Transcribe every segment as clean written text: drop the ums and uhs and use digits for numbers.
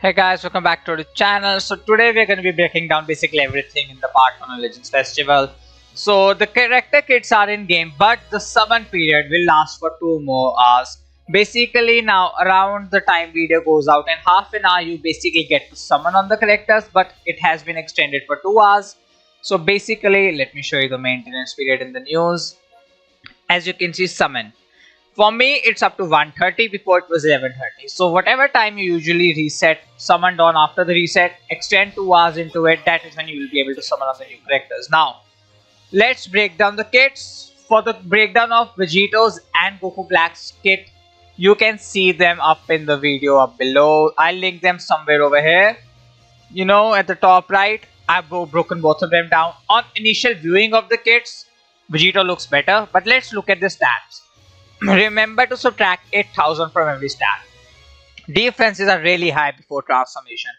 Hey guys, welcome back to the channel. So today we're going to be breaking down basically everything in the part 1 of Legends Festival. So the character kits are in game, but the summon period will last for 2 more hours. Basically now around the time video goes out in half an hour you basically get to summon on the characters, but it has been extended for 2 hours. So basically let me show you the maintenance period in the news. As you can see, summon. For me, it's up to 1:30. Before it was 11:30. So whatever time you usually reset summoned on, after the reset, extend 2 hours into it. That is when you will be able to summon on the new characters. Now, let's break down the kits. For the breakdown of Vegito's and Goku Black's kit, you can see them up in the video up below. I'll link them somewhere over here. You know, at the top right, I've broken both of them down. On initial viewing of the kits, Vegito looks better. But let's look at the stats. Remember to subtract 8000 from every stat. Defenses are really high before transformation.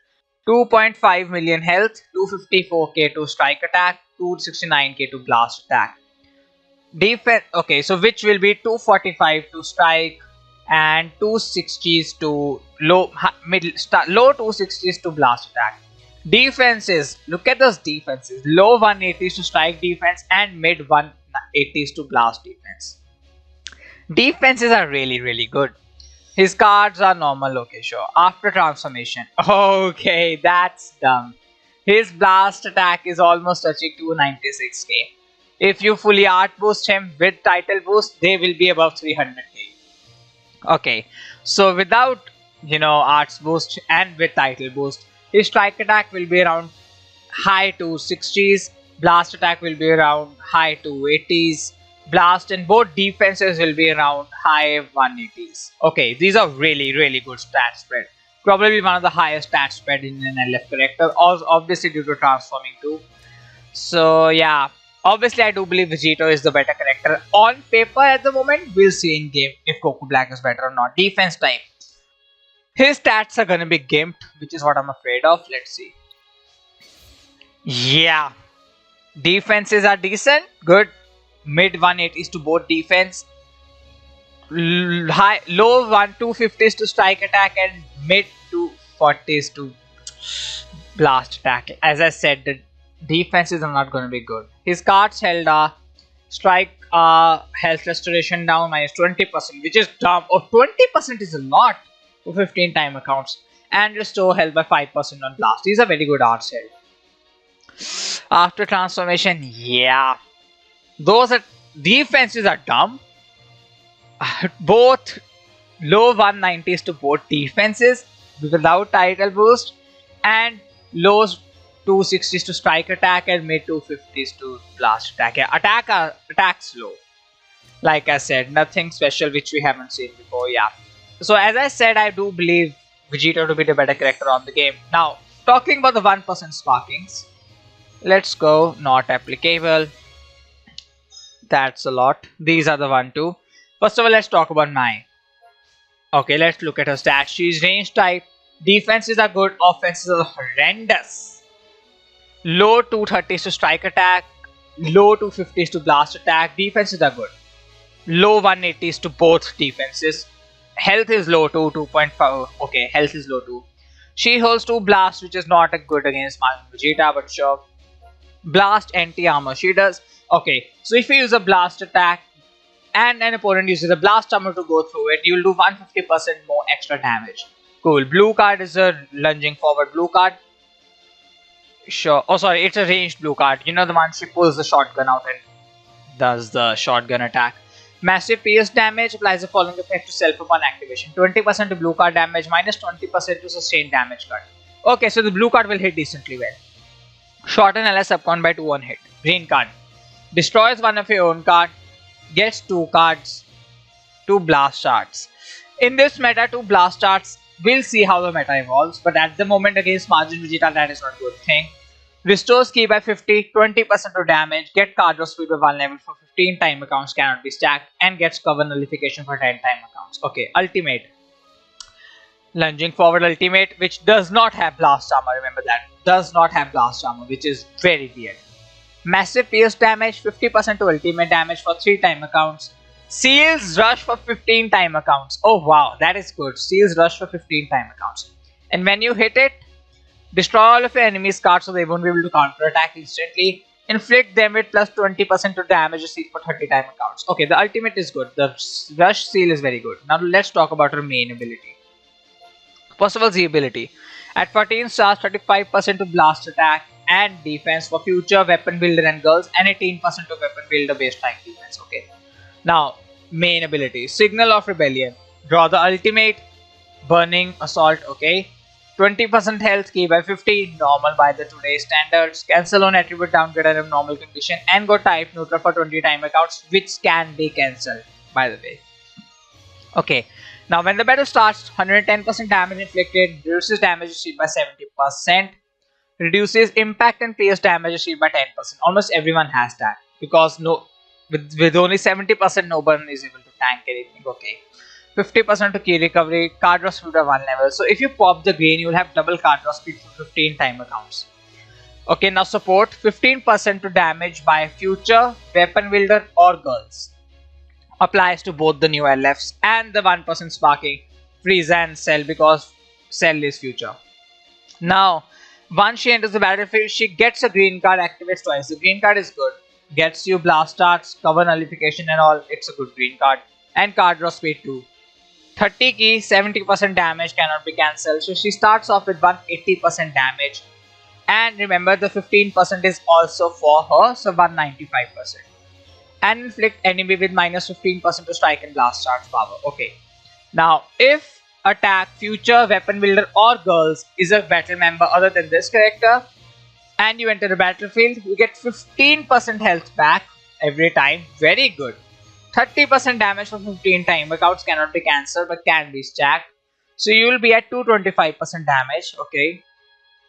2.5 million health, 254k to strike attack, 269k to blast attack. Defense, okay, so which will be 245 to strike and 260s to low 260s to blast attack. Defenses, look at those defenses. Low 180s to strike defense and mid 180s to blast defense. Defenses are really good. His cards are normal, okay, sure. After transformation, okay, that's dumb. His blast attack is almost touching 296k. If you fully art boost him with title boost, they will be above 300k. Okay, so without arts boost and with title boost, his strike attack will be around high 260s, blast attack will be around high 280s. Blast and both defenses will be around high 180s. Okay, these are really good stat spread. Probably one of the highest stat spread in an LF character, also obviously due to transforming too. So yeah, obviously I do believe Vegito is the better character on paper at the moment. We'll see in game if Goku Black is better or not. Defense time. His stats are gonna be gimped, which is what I'm afraid of. Let's see. Yeah, defenses are decent, good. Mid 180s to both defense, low 250s to strike attack and mid 240s to blast attack. As I said, the defenses are not going to be good. His cards held are strike health restoration down minus 20%, which is dumb. Oh, 20% is a lot for 15 time accounts, and restore health by 5% on blast. These are very good arts held. After transformation, yeah. Those are defenses are dumb. Both low 190s to both defenses without title boost, and low 260s to strike attack and mid 250s to blast attack. Yeah, attack's low. Like I said, nothing special which we haven't seen before. Yeah. So as I said, I do believe Vegito to be the better character on the game. Now, talking about the 1% sparkings, let's go. Not applicable. That's a lot. These are the 1-2. First of all, let's talk about Mai. Okay, let's look at her stats. She's range type. Defenses are good. Offenses are horrendous. Low 230s to strike attack. Low 250s to blast attack. Defenses are good. Low 180s to both defenses. Health is low too. 2.5. Okay, health is low too. She holds 2 blasts, which is not a good against Vegeta, but sure. Blast anti-armor. She does. Okay, so if you use a blast attack and an opponent uses a blast armor to go through it, you will do 150% more extra damage. Cool. Blue card is a lunging forward blue card. Sure. Oh, sorry, it's a ranged blue card. You know the one she pulls the shotgun out and does the shotgun attack. Massive pierce damage applies the following effect to self upon activation. 20% to blue card damage, minus 20% to sustained damage card. Okay, so the blue card will hit decently well. Shorten LS subcon by 2 on hit. Green card. Destroys one of your own card, gets 2 cards, 2 blast arts. In this meta, 2 blast arts, we'll see how the meta evolves, but at the moment against Margin Vegeta, that is not a good thing. Restores ki by 50, 20% to damage, get card draw speed by 1 level for 15 time accounts cannot be stacked, and gets cover nullification for 10 time accounts. Okay, ultimate. Lunging forward ultimate, which does not have blast armor, remember that. Does not have blast armor, which is very weird. Massive pierce damage, 50% to ultimate damage for 3 time accounts. Seals rush for 15 time accounts. Oh wow, that is good. Seals rush for 15 time accounts. And when you hit it, destroy all of your enemies' cards so they won't be able to counter-attack instantly. Inflict them with plus 20% to damage received for 30 timer counts. Okay, the ultimate is good. The rush seal is very good. Now let's talk about her main ability. First of all, the ability. At 14 stars, 35% to blast attack and defense for future weapon builder and girls, and 18% to weapon builder based strike defense. Okay. Now, main ability. Signal of Rebellion. Draw the ultimate. Burning Assault. Okay. 20% health, key by 50, normal by the today's standards. Cancel on attribute downgrade and normal condition, and go type neutral for 20 timer counts, which can be cancelled, by the way. Okay, now when the battle starts, 110% damage inflicted, reduces damage received by 70%, reduces impact and pierce damage received by 10%. Almost everyone has that because with only 70%, no one is able to tank anything. Okay, 50% to key recovery, card draw speed at 1 level. So if you pop the green, you'll have double card draw speed for 15 timer counts. Okay, now support 15% to damage by future, weapon wielder or girls. Applies to both the new LFs and the 1% sparking, Frieza and Cell because Cell is future. Now, once she enters the battlefield, she gets a green card, activates twice. The green card is good. Gets you blast starts, cover nullification and all. It's a good green card. And card draw speed too. 30 key, 70% damage cannot be cancelled. So she starts off with 180% damage. And remember the 15% is also for her, so 195%. And inflict enemy with minus 15% to strike and blast charge power. Okay. Now, if attack, future, weapon builder or girls is a battle member other than this character, and you enter the battlefield, you get 15% health back every time. Very good. 30% damage for 15 timer counts cannot be cancelled but can be stacked. So you will be at 225% damage. Okay.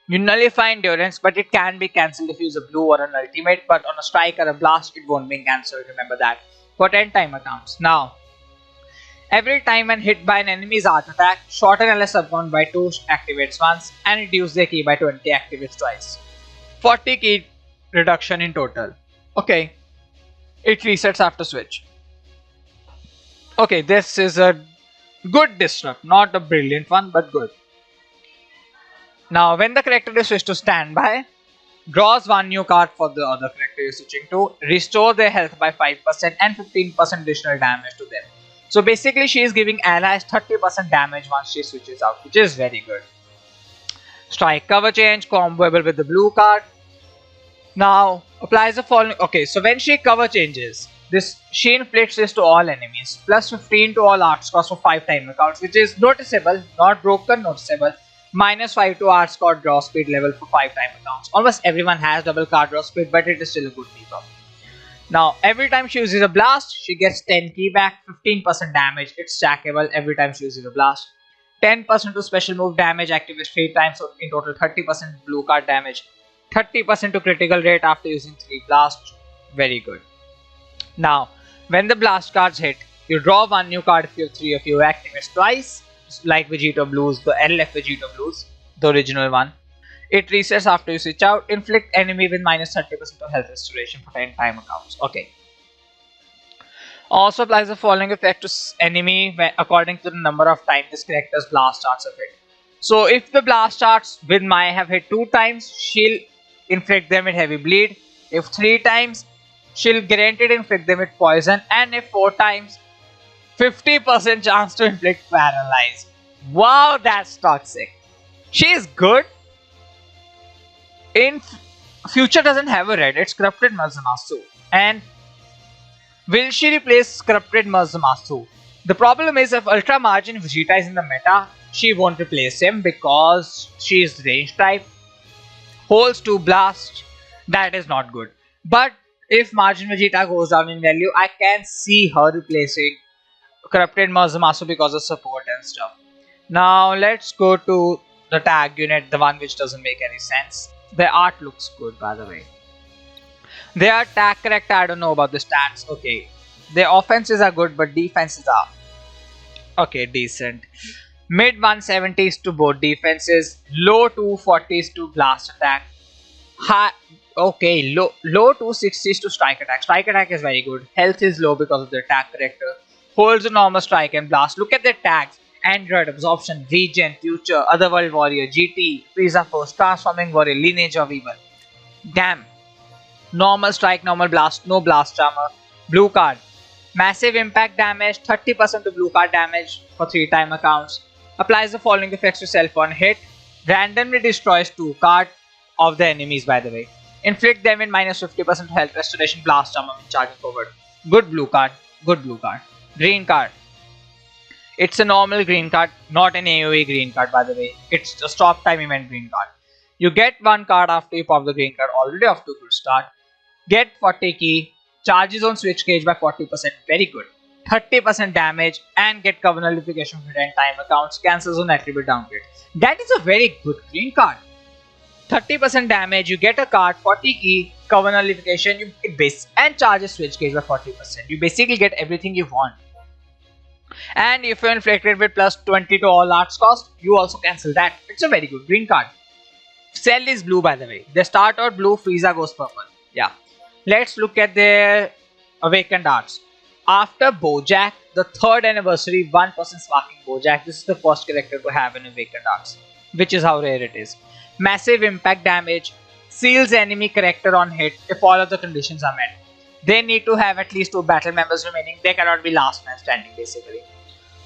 You nullify endurance, but it can be cancelled if you use a blue or an ultimate, but on a strike or a blast, it won't be cancelled. Remember that. For 10 timer counts. Now, every time when hit by an enemy's art attack, shorten LS subcount by 2 activates once, and reduce their key by 20 activates twice. 40 key reduction in total. Okay. It resets after switch. Okay, this is a good disrupt. Not a brilliant one, but good. Now, when the character is switched to standby, draws one new card for the other character you're switching to, restore their health by 5% and 15% additional damage to them. So basically, she is giving allies 30% damage once she switches out, which is very good. Strike cover change, comboable with the blue card. Now, applies the following. Okay, so when she cover changes, she inflicts this to all enemies, plus 15 to all arts cost for 5 timer counts, which is noticeable, not broken, noticeable. Minus 5 to art score draw speed level for 5 timer counts. Almost everyone has double card draw speed, but it is still a good debuff. Now, every time she uses a blast, she gets 10 key back, 15% damage. It's stackable every time she uses a blast. 10% to special move damage, activates 3 times, so in total 30% blue card damage. 30% to critical rate after using 3 blasts. Very good. Now, when the blast cards hit, you draw one new card if you have 3 of you, activates twice. Like Vegeta Blues, the LF Vegeta Blues, the original one. It resets after you switch out. Inflict enemy with minus 30% of health restoration for 10 timer counts. Okay. Also applies the following effect to enemy according to the number of times this character's blast starts have hit. So if the blast starts with Maya have hit 2 times, she'll inflict them with heavy bleed. If 3 times, she'll guaranteed inflict them with poison. And if 4 times, 50% chance to inflict paralyze. Wow, that's toxic. She is good. In future doesn't have a red. It's corrupted Mazumasu. And will she replace corrupted Mazumasu? The problem is if Ultra Margin Vegeta is in the meta, she won't replace him because she is range type. Holds 2 blast. That is not good. But if Margin Vegeta goes down in value, I can see her replacing corrupted Mazumasu because of support and stuff. Now let's go to the tag unit, the one which doesn't make any sense. The art looks good, by the way. Their tag character, I don't know about the stats. Okay, their offenses are good, but defenses are okay, decent. Mid 170s to both defenses, low 240s to blast attack. High, okay, low 260s to strike attack. Strike attack is very good. Health is low because of their tag character. Holds a normal strike and blast. Look at their tags. Android, Absorption, Regen, Future, Otherworld Warrior, GT, Frieza Force, Transforming Warrior, Lineage of Evil. Damn. Normal Strike, Normal Blast, no Blast Armor. Blue card. Massive impact damage, 30% to blue card damage for 3-time accounts. Applies the following effects to self on hit. Randomly destroys 2 cards of the enemies, by the way. Inflict them in minus 50% health restoration blast armor when charging forward. Good blue card. Good blue card. Green card. It's a normal green card, not an AoE green card, by the way. It's a stop time event green card. You get 1 card after you pop the green card, already off to a good start. Get 40 key, charges on switch cage by 40%, very good. 30% damage and get cover nullification for 10 time accounts, cancels on attribute downgrade. That is a very good green card. 30% damage, you get a card, 40 key, cover nullification, you get base and charges switch cage by 40%. You basically get everything you want. And if you're inflicted with plus 20 to all arts cost, you also cancel that. It's a very good green card. Cell is blue, by the way. They start out blue, Frieza goes purple. Yeah. Let's look at their awakened arts. After Bojack, the 3rd anniversary, 1% sparking Bojack. This is the first character to have an awakened arts, which is how rare it is. Massive impact damage, seals enemy character on hit if all of the conditions are met. They need to have at least 2 battle members remaining. They cannot be last man standing, basically.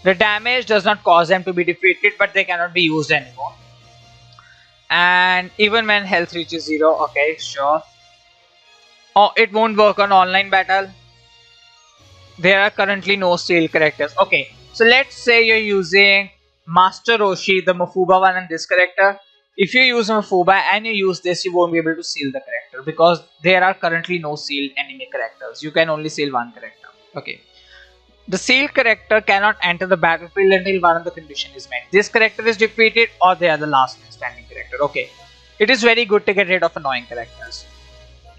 The damage does not cause them to be defeated, but they cannot be used anymore. And even when health reaches 0, okay, sure. Oh, it won't work on online battle. There are currently no seal characters. Okay, so let's say you're using Master Roshi, the Mafuba one, and this character. If you use Mafuba and you use this, you won't be able to seal the character because there are currently no sealed enemy characters. You can only seal 1 character. Okay. The sealed character cannot enter the battlefield until one of the condition is met. This character is defeated or they are the last man standing character. Okay. It is very good to get rid of annoying characters.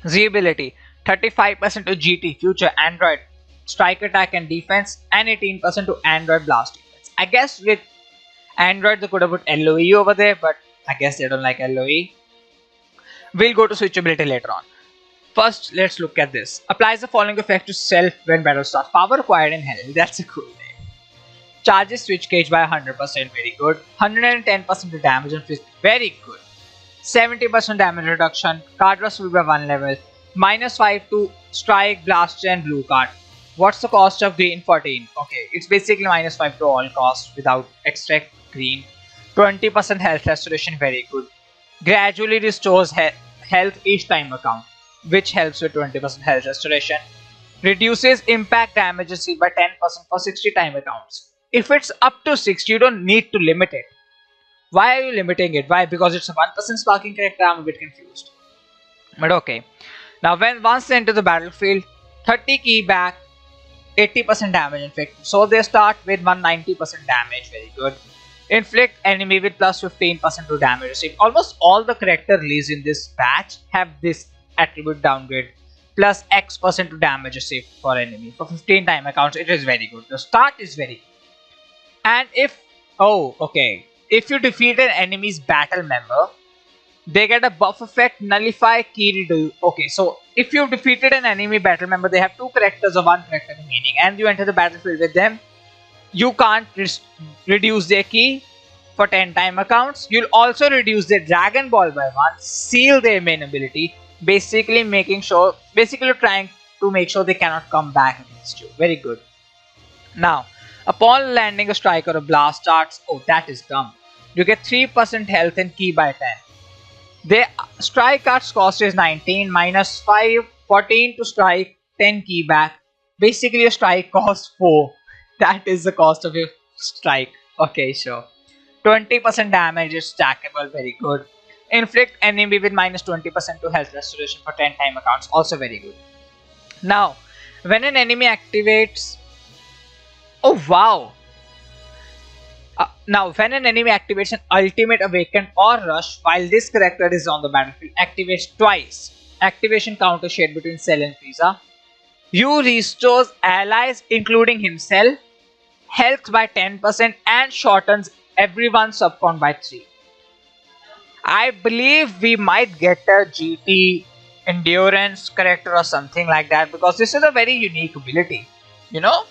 Z ability 35% to GT, Future, Android, Strike Attack and Defense, and 18% to Android Blast Defense. I guess with Android they could have put LOE over there, but I guess they don't like LOE. We'll go to switchability later on. First, let's look at this. Applies the following effect to self when battle starts. Power acquired in hell. That's a cool name. Charges switch cage by 100%. Very good. 110% to damage and fist. Very good. 70% damage reduction. Card draw speed by 1 level. -5 to strike, blast, and blue card. What's the cost of green? 14. Okay, it's basically -5 to all costs without extra green. 20% health restoration. Very good. Gradually restores health each time account, which helps with 20% health restoration. Reduces impact damage received by 10% for 60 time accounts. If it's up to 60, you don't need to limit it. Why are you limiting it? Why? Because it's a 1% sparking character. I'm a bit confused. But okay. Now once they enter the battlefield, 30 key back, 80% damage inflict. So they start with 190% damage. Very good. Inflict enemy with plus 15% to damage received. Almost all the character released in this batch have this attribute downgrade plus X% to damage received for enemy. For 15 time accounts, it is very good. The start is very good. And if you defeat an enemy's battle member, they get a buff effect, nullify, key redo. Okay, so if you've defeated an enemy battle member, they have 2 characters or 1 character remaining, and you enter the battlefield with them, you can't reduce their key for 10 time accounts. You'll also reduce their Dragon Ball by 1, seal their main ability, basically trying to make sure they cannot come back against you. Very good. Now, upon landing a strike or a blast starts, oh, that is dumb. You get 3% health and key by 10. Their strike arts cost is 19, -5, 14 to strike, 10 key back. Basically, your strike costs 4. That is the cost of your strike. Okay, sure. 20% damage is stackable. Very good. Inflict enemy with -20% to health restoration for 10 time accounts. Also very good. Now, when an enemy activates... Oh, wow. Now, when an enemy activates an ultimate awaken or rush while this character is on the battlefield, activates twice. Activation counter shade between Cell and Frieza. You restores allies, including himself, health by 10% and shortens everyone's subcount by 3. I believe we might get a GT endurance character or something like that because this is a very unique ability. You know?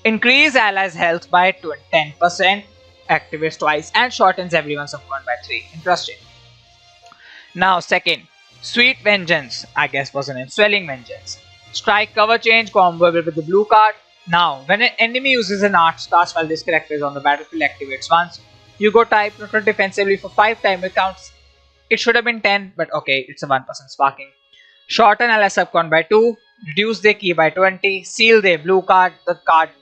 Increase allies' health by 10%, activates twice, and shortens everyone's subcon by 3. Interesting. Now, second, Sweet Vengeance, I guess was the name, Swelling Vengeance. Strike cover change combo with the blue card. Now, when an enemy uses an arts cast while this character is on the battlefield, activates once. You go type neutral defensively for 5 timer counts. It should have been 10, but okay, it's a 1% sparking. Shorten ally subcon by 2, reduce their key by 20, seal their blue card. The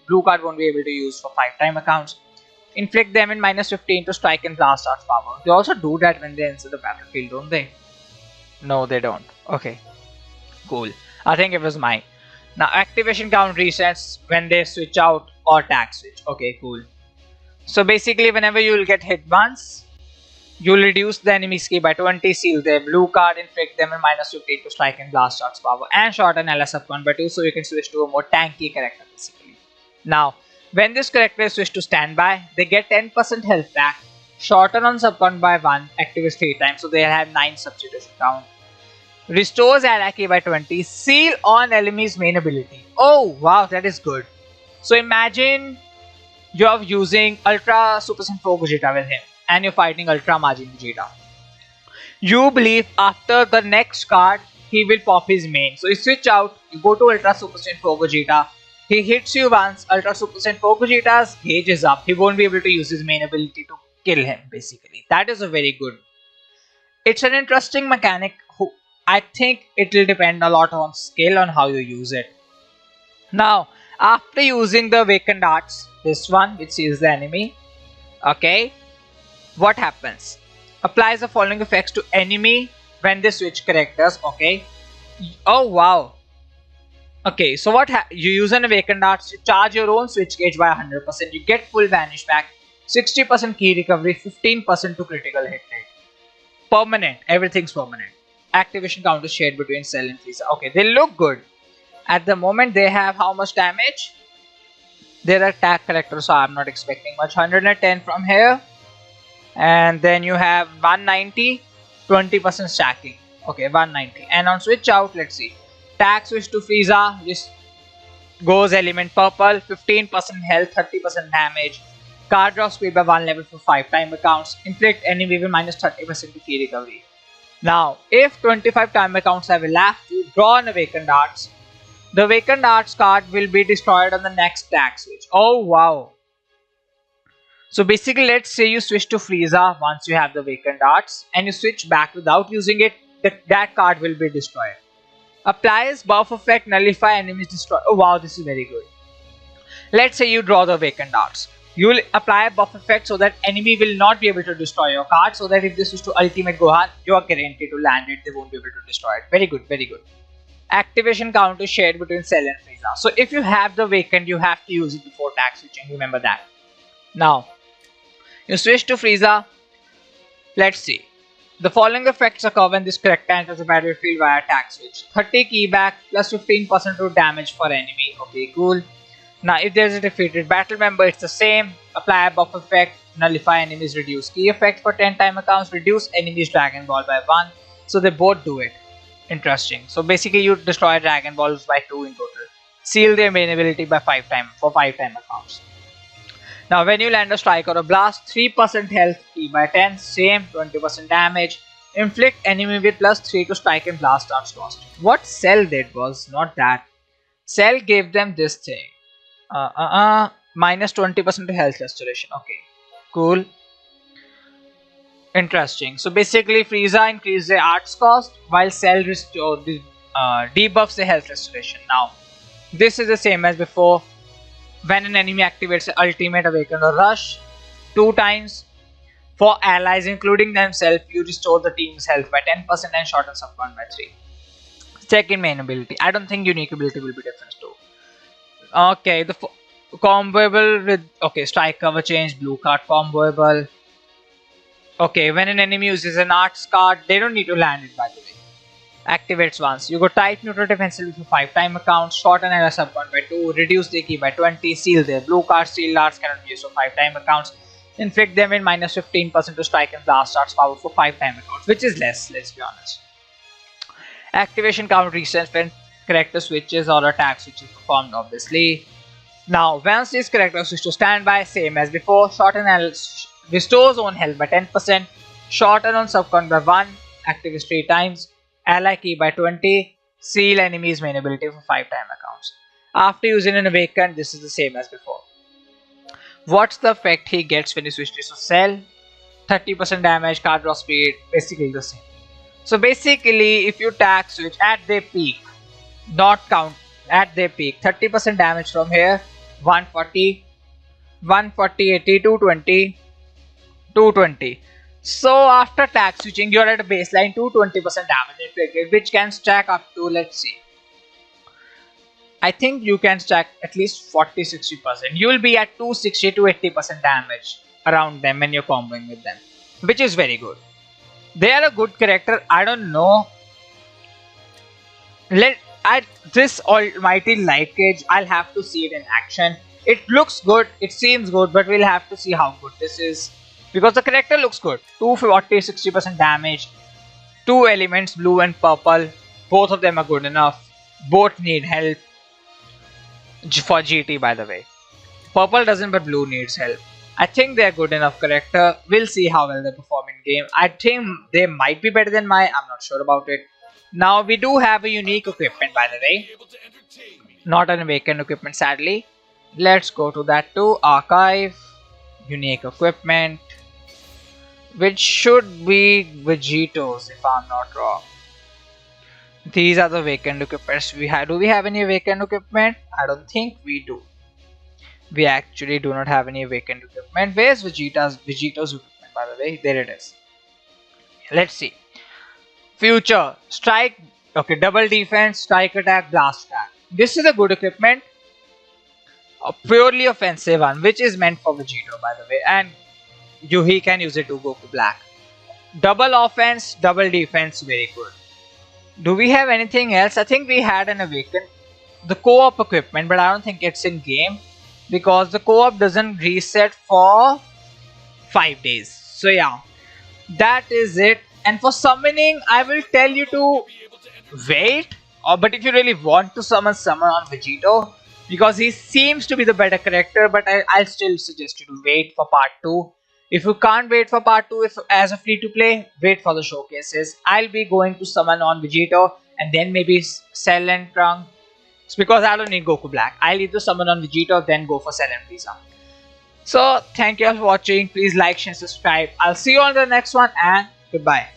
blue card won't be able to use for 5 timer counts. Inflict them in minus 15 to strike and blast arts power. They also do that when they enter the battlefield, don't they? No, they don't. Okay, cool. I think it was mine. Now, activation count resets when they switch out or tag switch. Okay, cool. So basically, whenever you will get hit once, you'll reduce the enemy's key by 20, seal their blue card, inflict them in minus 15 to strike and blast arts power, and shorten LS subcon by 2 so you can switch to a more tanky character basically. Now, when this character is switched to standby, they get 10% health back, shorten on subcon by 1, activates 3 times, so they have 9 substitution count. Restores ally key by 20, seal on enemy's main ability. Oh wow, that is good. So imagine you're using Ultra Super Synfo Gogeta with him and you're fighting Ultra Majin Vegeta. You believe after the next card, he will pop his main. So you switch out, you go to Ultra Super Synfo Gogeta, he hits you once, Ultra Super Synfo Gogeta's gauge is up, he won't be able to use his main ability to kill him basically. That is a very good. It's an interesting mechanic. I think it will depend a lot on skill on how you use it. Now, after using the Awakened Arts, this one which seals the enemy, okay, what happens? Applies the following effects to enemy when they switch characters, okay. Oh wow. Okay, so you use an Awakened Arts, you charge your own switch gauge by 100%, you get full vanish back, 60% key recovery, 15% to critical hit rate. Permanent, everything's permanent. Activation count is shared between Cell and Frieza. Okay, they look good. At the moment, they have how much damage? They're attack character, so I'm not expecting much. 110 from here. And then you have 190, 20% stacking. Okay, 190. And on switch out, let's see. Tag switch to Frieza. Just goes element purple. 15% health, 30% damage. Card draw speed by 1 level for 5 timer counts. Inflict enemy with minus 30% to key recovery. Now, if 25 timer counts have elapsed, you draw an Awakened Arts. The Awakened Arts card will be destroyed on the next tag switch. Oh wow. So basically, let's say you switch to Frieza once you have the Awakened Arts and you switch back without using it, that card will be destroyed. Applies buff effect, nullify enemies destroy. Oh wow, this is very good. Let's say you draw the Awakened Arts. You will apply a buff effect so that enemy will not be able to destroy your card, so that if this is to Ultimate Gohan, you are guaranteed to land it, they won't be able to destroy it. Very good, very good. Activation count is shared between Cell and Frieza. So if you have the Awakened, you have to use it before tag switching, remember that. Now, you switch to Frieza. Let's see. The following effects occur when this character enters the battlefield via tag switch. 30 key back plus 15% to damage for enemy. Okay, cool. Now, if there is a defeated battle member, it's the same. Apply a buff effect, nullify enemies, reduce key effect for 10 timer counts, reduce enemies Dragon Ball by 1. So they both do it. Interesting. So basically, you destroy Dragon Balls by 2 in total. Seal their main ability by 5 timer counts. Now, when you land a strike or a blast, 3% health, key by 10, same, 20% damage. Inflict enemy with plus 3 to strike and blast arts cost. What Cell did was not that. Cell gave them this thing. Minus 20% to health restoration. Okay, cool. Interesting. So basically, Frieza increased the arts cost while Cell debuffs the health restoration. Now, this is the same as before. When an enemy activates the Ultimate Awaken or Rush 2 times, for allies including themselves, you restore the team's health by 10% and shorten subcon by 3. Second main ability. I don't think unique ability will be different too. Okay, the comboable with strike cover change, blue card comboable. Okay, when an enemy uses an arts card, they don't need to land it, by the way. Activates once. You go type neutral defensively for 5 timer counts, shorten LS subcon by 2, reduce the key by 20, seal their blue card, seal arts cannot be used for 5 timer counts, inflict them in minus 15% to strike and blast arts power for 5 timer counts, which is less, let's be honest. Activation count resets when character switches or attack switches performed, obviously. Now, once these characters switch to standby, same as before, shorten and restores own health by 10%, shorten on subcon by 1, active 3 times, ally key by 20, seal enemies main ability for 5 time accounts. After using an awaken, this is the same as before. What's the effect he gets when he switches to cell? 30% damage, card draw speed, basically the same. So basically, if you tag switch at their peak, not count at their peak, 30% damage from here, 140, 140, 80, 220, 220. So after tag switching, you're at a baseline 220% damage inflicted, which can stack up to, let's see, I think you can stack at least 40-60%. You'll be at 260 to 80% damage around them when you're comboing with them, which is very good. They are a good character. I don't know. This almighty light cage, I'll have to see it in action. It looks good, it seems good, but we'll have to see how good this is, because the character looks good. 240-60% damage, 2 elements, blue and purple. Both of them are good enough. Both need help for GT, by the way. Purple doesn't, but blue needs help. I think they're good enough character. We'll see how well they perform in game. I think they might be better than my. I'm not sure about it. Now we do have a unique equipment, by the way. Not an awakened equipment, sadly. Let's go to that too. Archive, unique equipment, which should be Vegeto's if I'm not wrong. These are the awakened equipments we have. Do we have any awakened equipment? I don't think we do. We actually do not have any awakened equipment. Where's Vegeto's equipment, by the way? There it is. Let's see. Future, strike, okay, double defense, strike attack, blast attack. This is a good equipment, a purely offensive one, which is meant for Vegito, by the way, and he can use it to Goku Black. Double offense, double defense, very good. Do we have anything else? I think we had an awaken, the co-op equipment, but I don't think it's in game because the co-op doesn't reset for 5 days. So yeah, that is it. And for summoning, I will tell you to wait, but if you really want to summon on Vegito, because he seems to be the better character, but I'll still suggest you to wait for part 2. If you can't wait for part 2 as a free to play, wait for the showcases. I'll be going to summon on Vegito and then maybe Cell and Trunk. It's because I don't need Goku Black. I'll either summon on Vegito, then go for Cell and Frieza. So thank you all for watching. Please like, share, subscribe. I'll see you on the next one, and goodbye.